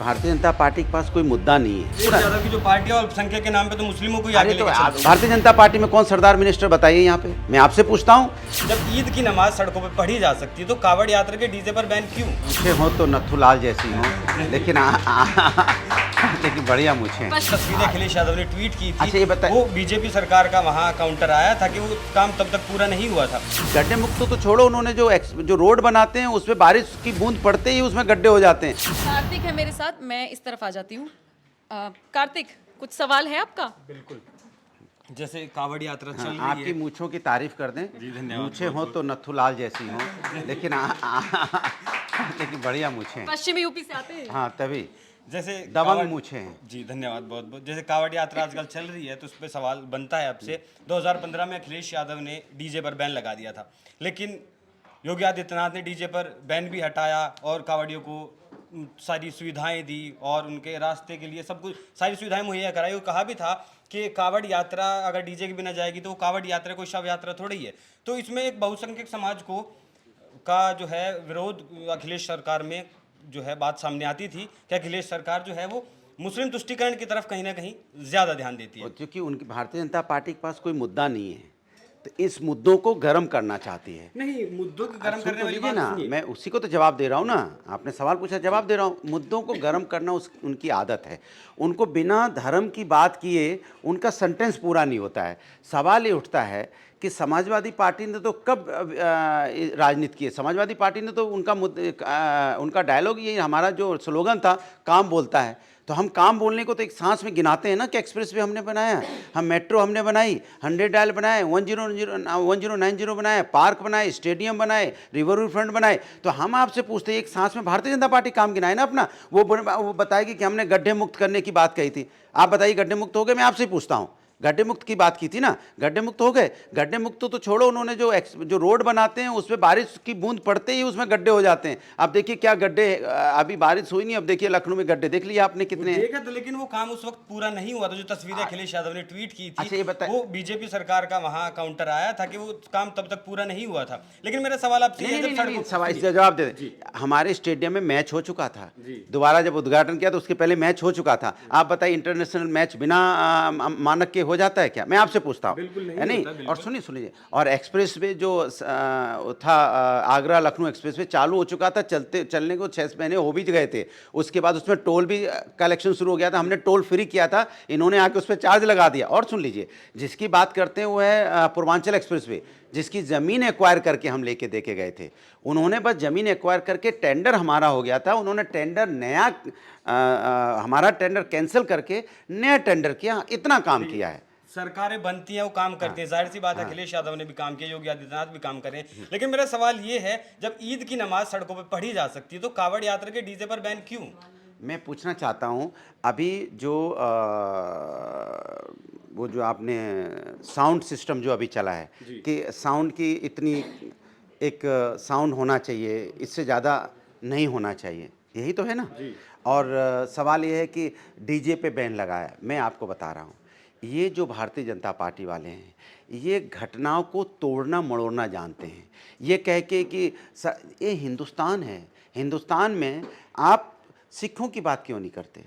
Bharatiya Janata party के पास कोई मुद्दा नहीं है। अखिलेश यादव की जो पार्टी है अल्पसंख्यक के नाम पे तो मुस्लिमों को ही आगे अरे तो लेके चल रही है। भारतीय जनता पार्टी में कौन सरदार मिनिस्टर बताइए यहाँ पे, मैं आपसे पूछता हूँ। जब ईद की नमाज सड़कों पे पढ़ी जा सकती है तो कावड़ यात्रा के डीजे पर बैन क्यों? मुझे हो तो नथुलाल जैसी हो, लेकिन लेकिन बढ़िया मुझे। तस्वीरें अखिलेश यादव ने ट्वीट की थी। अच्छा, ये बताइए। वो बीजेपी सरकार का वहाँ काउंटर आया था कि वो काम तब तक पूरा नहीं हुआ था। गड्ढे मुक्त तो छोड़ो, उन्होंने जो रोड बनाते हैं उसमें बारिश की बूंद पड़ते ही उसमें गड्ढे हो जाते हैं। कार्तिक है मेरे साथ, मैं इस तरफ आ जाती हूँ। कार्तिक, कुछ सवाल है आपका? बिल्कुल। जैसे कावड़ यात्रा चल रही आपकी है। मूंछों की तारीफ कर दें। जी, धन्यवाद। मूंछें हो तो नथुलाल जैसी हो, लेकिन लेकिन बढ़िया मूंछें हैं। पश्चिमी यूपी से आते हैं। हाँ तभी जैसे दबंग मूंछें हैं। जी धन्यवाद बहुत बहुत। जैसे कावड़ यात्रा आजकल चल रही है तो उस पर सवाल बनता है आपसे। 2015 में अखिलेश यादव ने डीजे पर बैन लगा दिया था, लेकिन योगी आदित्यनाथ ने डीजे पर बैन भी हटाया और कावड़ियों को सारी सुविधाएं दी और उनके रास्ते के लिए सब कुछ सारी सुविधाएं मुहैया कराई और कहा भी था कि कावड़ यात्रा अगर डीजे के बिना जाएगी तो वो कावड़ यात्रा कोई शव यात्रा थोड़ी है। तो इसमें एक बहुसंख्यक समाज का जो है विरोध अखिलेश सरकार में जो है बात सामने आती थी कि अखिलेश सरकार जो है वो मुस्लिम तुष्टीकरण की तरफ कहीं ना कहीं ज़्यादा ध्यान देती है। और क्योंकि उनकी भारतीय जनता पार्टी के पास कोई मुद्दा नहीं है, तो इस मुद्दों को गर्म करना चाहती है। नहीं, मुद्दों को गर्म करने वाली बात ना, नहीं है। मैं उसी को तो जवाब दे रहा हूँ ना। आपने सवाल पूछा, जवाब दे रहा हूँ। मुद्दों को गर्म करना उनकी आदत है। उनको बिना धर्म की बात किए उनका सेंटेंस पूरा नहीं होता है। सवाल ये उठता है कि समाजवादी पार्टी ने तो कब राजनीति की है? समाजवादी पार्टी ने तो उनका डायलॉग ये, हमारा जो स्लोगन था, काम बोलता है। तो हम काम बोलने को तो एक सांस में गिनाते हैं ना कि एक्सप्रेस वे हमने बनाया, हम मेट्रो हमने बनाई, 100 डायल बनाए, 1090 बनाए, पार्क बनाए, स्टेडियम बनाए, रिवर फ्रंट बनाए। तो हम आपसे पूछते हैं, एक सांस में भारतीय जनता पार्टी काम गिनाए ना अपना। वो बताएगी कि हमने गड्ढे मुक्त करने की बात कही थी। आप बताइए गड्ढे मुक्त हो गए? मैं आपसे पूछता हूँ, गड्ढे मुक्त की बात की थी ना, गड्ढे मुक्त हो गए? गड्ढे मुक्त तो छोड़ो, उन्होंने जो रोड बनाते हैं उसमें बारिश की बूंद पड़ते ही उसमें गड्ढे हो जाते हैं। अब देखिए क्या गड्ढे, अभी बारिश हुई नहीं, अब देखिए लखनऊ में गड्ढे देख लिया आपने कितने हैं। देखा तो, लेकिन वो काम उस वक्त पूरा नहीं हुआ था। जो तस्वीरें अखिलेश यादव ने ट्वीट की थी, अच्छा, ये बताइए। वो बीजेपी सरकार का वहाँ काउंटर आया था कि वो काम तब तक पूरा नहीं हुआ था। लेकिन मेरा सवाल आपसे ये है, जब सड़कों सवाल जवाब दे दें। हमारे स्टेडियम में मैच हो चुका था, दोबारा जब उद्घाटन किया तो उसके पहले मैच हो चुका था। आप बताइए इंटरनेशनल मैच बिना मानक के हो जाता है क्या? मैं आपसे पूछता हूँ। नहीं, और सुनिए, और एक्सप्रेस वे जो था, आगरा लखनऊ एक्सप्रेस वे चालू हो चुका था, चलने को 6 महीने हो भी गए थे। उसके बाद उसमें टोल भी कलेक्शन शुरू हो गया था, हमने टोल फ्री किया था, इन्होंने आके उस पर चार्ज लगा दिया। और सुन लीजिए, जिसकी बात करते हैं वो है पूर्वांचल एक्सप्रेस वे, जिसकी ज़मीन एक्वायर करके हम लेके देके गए थे। उन्होंने बस ज़मीन एक्वायर करके, टेंडर हमारा हो गया था, उन्होंने टेंडर नया हमारा टेंडर कैंसिल करके नया टेंडर किया। इतना काम किया है। सरकारें बनती हैं, वो काम करते हैं। जाहिर सी बात है अखिलेश यादव ने भी काम किया, योगी आदित्यनाथ भी काम करें। लेकिन मेरा सवाल ये है, जब ईद की नमाज सड़कों पे पढ़ी जा सकती है तो कावड़ यात्रा के डीजे पर बैन क्यों? मैं पूछना चाहता हूँ, अभी जो वो जो आपने साउंड सिस्टम जो अभी चला है कि साउंड की इतनी एक साउंड होना चाहिए, इससे ज़्यादा नहीं होना चाहिए, यही तो है ना? और सवाल ये है कि डीजे पे बैन लगाया। मैं आपको बता रहा हूँ, ये जो भारतीय जनता पार्टी वाले हैं, ये घटनाओं को तोड़ना मड़ोड़ना जानते हैं। ये कह के कि ये हिंदुस्तान है, हिंदुस्तान में आप सिखों की बात क्यों नहीं करते?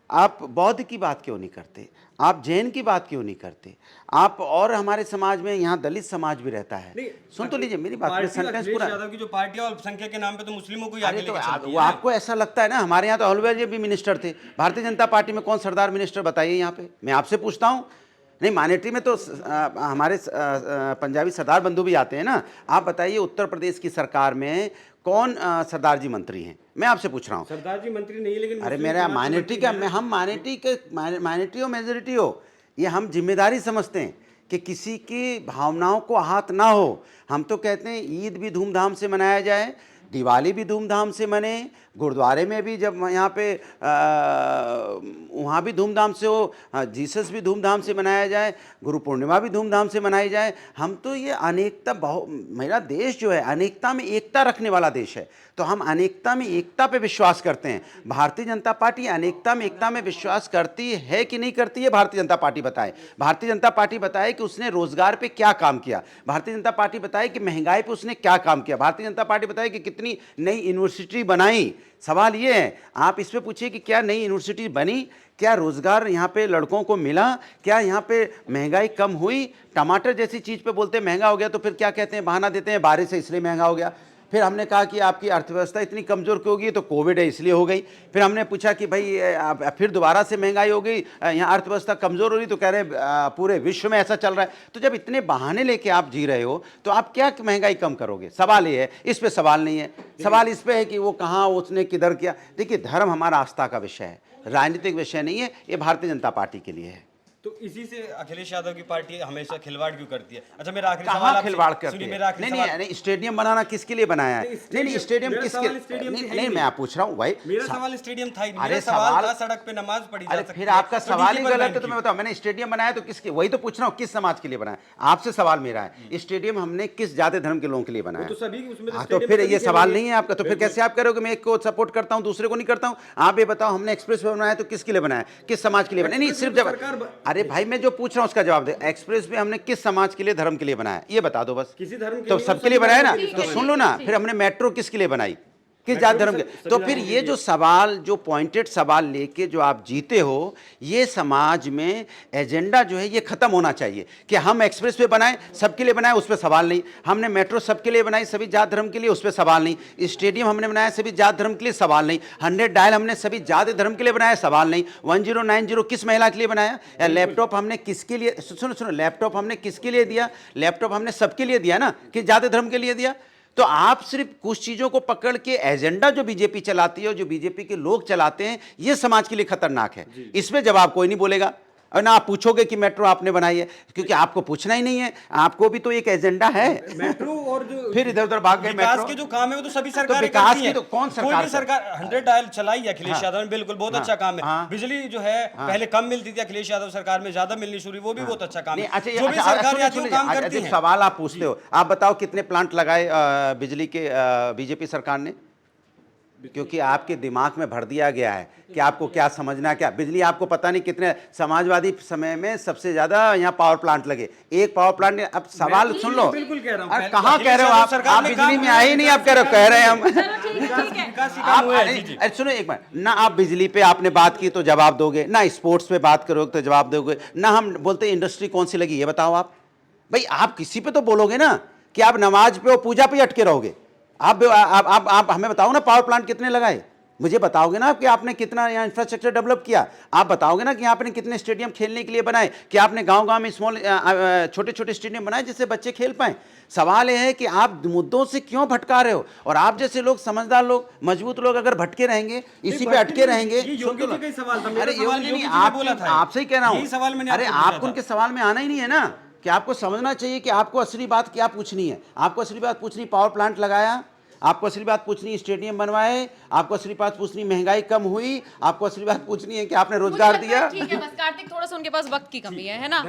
आप बौद्ध की बात क्यों नहीं करते? आप जैन की बात क्यों नहीं करते? आप, और हमारे समाज में यहाँ दलित समाज भी रहता है। सुन तो लीजिए मेरी बात, सेंटेंस पूरा। यादव की जो पार्टी है अल्पसंख्यक के नाम पे तो मुस्लिमों को ही आगे अरे तो लेके चलती है वो आपको ऐसा लगता है ना, हमारे यहाँ तो हलवाई भी मिनिस्टर थे। भारतीय जनता पार्टी में कौन सरदार मिनिस्टर बताइए यहाँ पे, मैं आपसे पूछता हूँ। नहीं, मानेटी में तो हमारे पंजाबी सरदार बंधु भी आते हैं ना। आप बताइए उत्तर प्रदेश की सरकार में कौन सरदार जी मंत्री हैं? मैं आपसे पूछ रहा हूँ। सरदार जी मंत्री नहीं, लेकिन अरे मेरा माइनॉरिटी का, हम माइनॉरिटी हो मेजोरिटी हो, ये हम जिम्मेदारी समझते हैं कि किसी की भावनाओं को आहत ना हो। हम तो कहते हैं ईद भी धूमधाम से मनाया जाए, दिवाली भी धूमधाम से मने, गुरुद्वारे में भी जब यहाँ पे वहाँ भी धूमधाम से हो, जीसस भी धूमधाम से मनाया जाए, गुरु पूर्णिमा भी धूमधाम से मनाई जाए। हम तो ये अनेकता, मेरा देश जो है अनेकता में एकता रखने वाला देश है, तो हम अनेकता में एकता पे विश्वास करते हैं। भारतीय जनता पार्टी अनेकता में एकता में विश्वास करती है कि नहीं करती है? भारतीय जनता पार्टी बताए। भारतीय जनता पार्टी बताए कि उसने रोजगार पे क्या काम किया। भारतीय जनता पार्टी बताए कि महंगाई पे उसने क्या काम किया। भारतीय जनता पार्टी बताए कि कितने इतनी नई यूनिवर्सिटी बनाई, सवाल ये है, आप इस पे पूछिए कि क्या नई यूनिवर्सिटी बनी, क्या रोज़गार यहाँ पे लड़कों को मिला, क्या यहाँ पे महंगाई कम हुई। टमाटर जैसी चीज़ पे बोलते हैं महंगा हो गया, तो फिर क्या कहते हैं, बहाना देते हैं बारिश है इसलिए महंगा हो गया। फिर हमने कहा कि आपकी अर्थव्यवस्था इतनी कमज़ोर क्यों होगी, तो कोविड है इसलिए हो गई। फिर हमने पूछा कि भाई फिर दोबारा से महंगाई हो गई, यहाँ अर्थव्यवस्था कमज़ोर हो रही, तो कह रहे पूरे विश्व में ऐसा चल रहा है। तो जब इतने बहाने लेके आप जी रहे हो तो आप क्या महंगाई कम करोगे? सवाल ये है, इस पे सवाल नहीं है। सवाल इस पे है कि वो कहाँ, उसने किधर किया। देखिए, धर्म हमारा आस्था का विषय है, राजनीतिक विषय नहीं है। ये भारतीय जनता पार्टी के लिए है। तो इसी से अखिलेश यादव की पार्टी हमेशा खिलवाड़ क्यों करती है? अच्छा, मेरा आखिरी सवाल कहाँ आपसे- खिलवाड़ करती सुनिए, है? मेरा आखिरी नहीं सवाल- नहीं, स्टेडियम बनाना किसके लिए बनाया है? नहीं, स्टेडियम मेरा किसके? सवाल स्टेडियम नहीं है ही नहीं, मैं आप पूछ रहा हूँ भाई। मेरा सवाल स्टेडियम था ही नहीं। अरे मेरा सवाल सवाल- था सड़क पे नमाज पढ़ी जा अरे सकती फिर है, आपका तो सवाल ही डीजे पर गलत है। बैन तो मैं क्यों? बताऊं, मैंने स्टेडियम बनाया तो किसके, वही तो पूछ रहा हूँ, किस समाज के लिए बनाया? आपसे सवाल मेरा है, स्टेडियम हमने किस जाति धर्म के लोगों के लिए बनाया? तो सभी उसमें हाँ, तो स्टेडियम फिर में सभी ये के सवाल लिए- नहीं है आपका। तो फिर कैसे आप करोगे मैं एक को सपोर्ट करता हूँ दूसरे को नहीं करता हूँ? आप ये बताओ, हमने एक्सप्रेस वे बनाया तो किसके लिए बनाया, किस समाज के लिए बनाया? नहीं, सिर्फ जब, अरे भाई मैं जो पूछ रहा हूँ उसका जवाब दे। एक्सप्रेस वे हमने किस समाज के लिए, धर्म के लिए बनाया, ये बता दो बस। किसी धर्म के तो लिए, सबके सभी लिए बनाया ना? धर्मों के लिए तो बनाया। सुन लो ना, फिर हमने मेट्रो किसके लिए बनाई, किस जाति धर्म के? तो फिर ये जो सवाल, जो पॉइंटेड सवाल लेके जो आप जीते हो, ये समाज में एजेंडा जो है ये खत्म होना चाहिए कि हम एक्सप्रेस वे बनाए सबके लिए बनाए, उस पर सवाल नहीं। हमने मेट्रो सबके लिए बनाई, सभी जात धर्म के लिए, उस पर सवाल नहीं। स्टेडियम हमने बनाया सभी जात धर्म के लिए, सवाल नहीं। 100 डायल हमने सभी जाति धर्म के लिए बनाया, सवाल नहीं। 1090 किस महिला के लिए बनाया? या लैपटॉप हमने किसके लिए, सुनो सुनो, लैपटॉप हमने किसके लिए दिया? लैपटॉप हमने सबके लिए दिया ना, कि जाति धर्म के लिए दिया? तो आप सिर्फ कुछ चीजों को पकड़ के एजेंडा जो बीजेपी चलाती है और जो बीजेपी के लोग चलाते हैं, ये समाज के लिए खतरनाक है। इसमें जवाब कोई नहीं बोलेगा, और ना आप पूछोगे कि मेट्रो आपने बनाई है, क्योंकि आपको पूछना ही नहीं है। आपको भी तो एक एजेंडा है। मेट्रो और जो फिर इधर उधर भाग गए। विकास मेट्रो के जो काम है वो तो सभी सरकारें विकास करती की हैं। तो कौन कोई सरकार भी सरकार 100 डायल चलाई है अखिलेश यादव ने, बिल्कुल बहुत अच्छा काम है। हाँ। बिजली जो है पहले कम मिलती थी, अखिलेश यादव सरकार में ज्यादा मिलनी शुरू हुई, वो भी बहुत अच्छा काम नहीं, है। अच्छा, जो भी सरकार आती है वो काम करती है। सवाल आप पूछते हो, आप बताओ कितने प्लांट लगाए बिजली के बीजेपी सरकार ने? क्योंकि आपके दिमाग में भर दिया गया है कि आपको क्या समझना, क्या बिजली आपको पता नहीं कितने। समाजवादी समय में सबसे ज्यादा यहाँ पावर प्लांट लगे, एक पावर प्लांट ने। अब सवाल सुन लो, बिल्कुल कह रहा हूं। अरे कहाँ कह रहे हो आप बिजली में आए ही नहीं, आप कह रहे हो, कह रहे हैं हम। विकास ही आप काम हुआ है। जी, जी। अरे सुनो एक बार ना, आप बिजली पे आपने बात की तो जवाब दोगे ना, स्पोर्ट्स पे बात करोगे तो जवाब दोगे ना। हम बोलते इंडस्ट्री कौन सी लगी, ये बताओ आप। भाई आप किसी पे तो बोलोगे ना, कि आप नमाज पे और पूजा पे अटके रहोगे। आप हमें बताओ ना, पावर प्लांट कितने लगाए, मुझे बताओगे ना कि आपने कितना यहाँ इंफ्रास्ट्रक्चर डेवलप किया। आप बताओगे ना कि आपने कितने स्टेडियम खेलने के लिए बनाए, कि आपने गांव-गांव में स्मॉल छोटे छोटे स्टेडियम बनाए जिससे बच्चे खेल पाएं। सवाल यह है कि आप मुद्दों से क्यों भटका रहे हो, और आप जैसे लोग, समझदार लोग, मजबूत लोग अगर भटके रहेंगे, इसी पे अटके रहेंगे। ये योगी जी का ही सवाल था, मेरा अरे सवाल योगी जी योगी नहीं, जी ने बोला था। आपसे ही कह रहा यही सवाल मैंने हूँ। अरे आपसे पूछा आपको था। उनके सवाल में आना ही नहीं है ना, कि आपको समझना चाहिए कि आपको असली बात क्या पूछनी है। आपको असली बात पूछनी पावर प्लांट लगाया, आपको असली बात पूछनी स्टेडियम बनवाए, आपको असली बात पूछनी महंगाई कम हुई, आपको असली बात पूछनी है कि आपने रोजगार दिया। ठीक है, बस कार्तिक, थोड़ा सा उनके पास वक्त की कमी है ना।